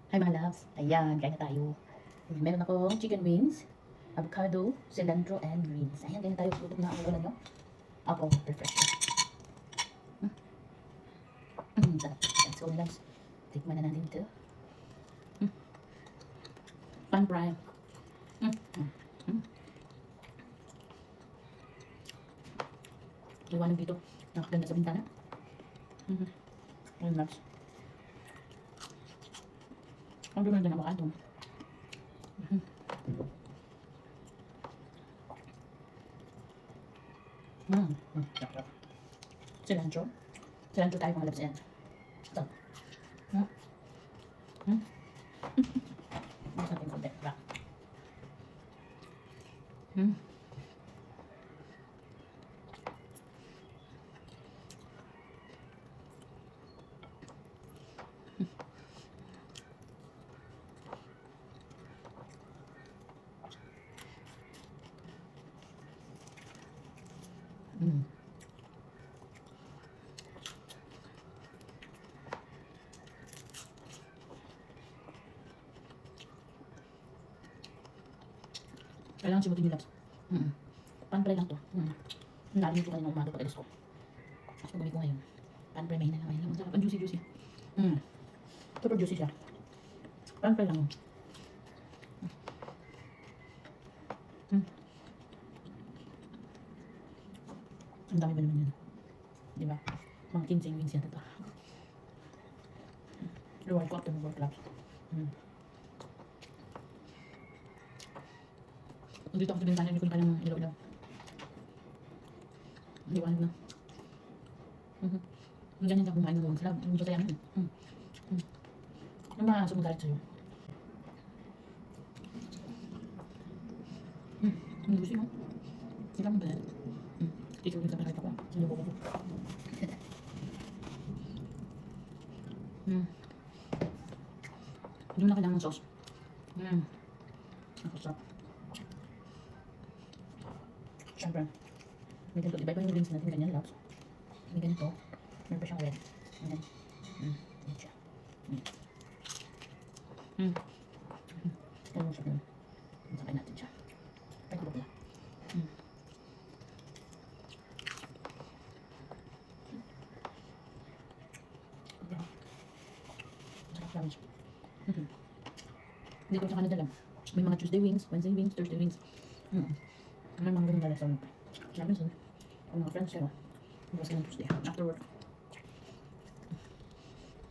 Hi mga loves. Ayan, kain na tayo. Meron akong chicken wings, avocado, cilantro, and greens. Ayan, kain na tayo. Gutom na ako. Wala nyo? Ako, perfect. Sarap. Let's go mga loves. Tikman na natin ito. Pan fry. Liwanag dito. Nakaganda sa bintana. Ayan loves. Ang gumanda ng avocado. Cilantro. Cilantro tayo mga loves. Ayan. Ito. Mas natin konti. Ba? Kailangan simutin yung labs. Pan-fry lang to. Nalagyan ko kanina umaga pag-alis ko. Tapos pag-uwi ko ngayon. Pan-fry mahina na ngayon. Ang sarap. Ang juicy-juicy. Super juicy siya. Pan-fry lang. Ang dami ba naman yan? Diba? Mga 15 wings yan ito. Reward ko after mag-work labs. Dito ako sa bintana, hindi ko na kayang ilaw-ilaw. Liwanag na. Ganyan siya kumain ng wings lab. Yung sasayang yun. Yung mga aso magalit sa'yo. Ang gusto mo. Hindi ka mo ba yan? Teacher din sa pinakita ko. Sinubo ko. Hindi mo na kailangan ng sauce. Ang sarap. Siyempre, may ganito. Iba-iba yung wings natin ganyan, loves. May ganito. Meron pa siyang red. Ayan. Ayan siya. Ayan mo siya yun. Masakay natin siya. Ay, kulog na. Masarap lang siya. Hindi ko sa kanila lang. May mga Tuesday wings, Wednesday wings, Thursday wings. May mga ganun dala sa minsan. Ang mga friends sila. Bukas ka ng Tuesday. After work.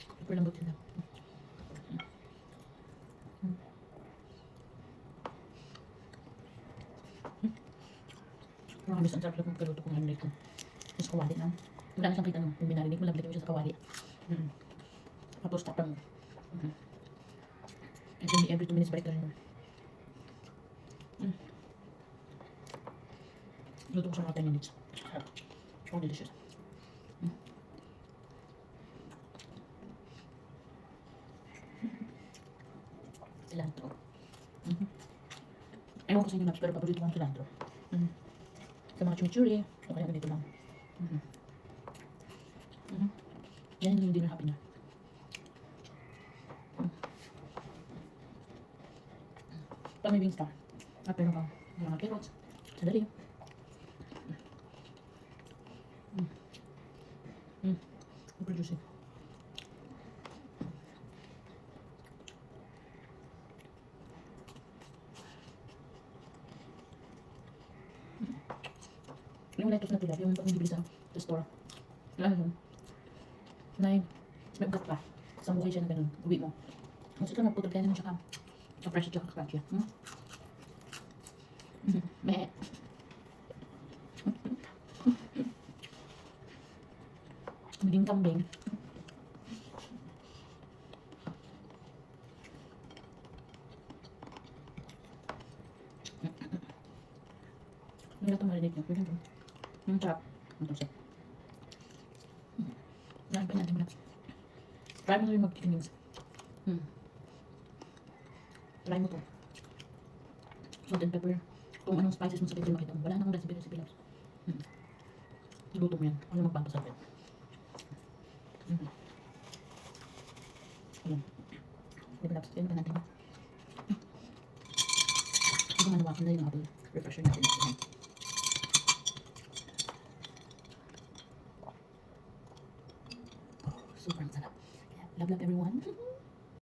Super lambot sila. Promise, ang sarap lang magkaluto kung narinig ko. Sa kawali lang. Wala na siyang kita no. Yung binarinig mo, nabiligay mo siya sa kawali. Tapos tapang mo. And then every 2 minutes balik ka rin mo. Luto ko sa mga 10 minutes. Sarap. So delicious. Cilantro. Ewan ko sa inyo naps, pero paborito ko ang cilantro. Sa mga chimichurri, o kaya ganito lang. Yan yung dinner happy na. Pag may wings ka, pero ka mga carrots, sadali. Super juicy. Yung lettuce na tulad, yung pag nabibili sa store. Ano? May ugat pa. Isang buhay siya na ganun. Uwi mo. Mas ito nagputol kaya naman siya ka. Sa fresh at saka crunchy. Meh. Maging kambing. Hindi na ito marinig niya. Pwede ito. Ang sarap. Ang sarap. Dahil pa natin mo na. Try mo na rin mag-chicken wings. Try mo to. Salt and pepper. Kung anong spices mo sa pwede makita mo. Wala na akong recipe lang. Luto mo yan. Ano magpapasarap yan. Ayan. Di ba, Labs? Kaya natin na. Hindi manawakan na yung apple refresher natin. Ayan. Sobrang sarap. Kaya, love everyone.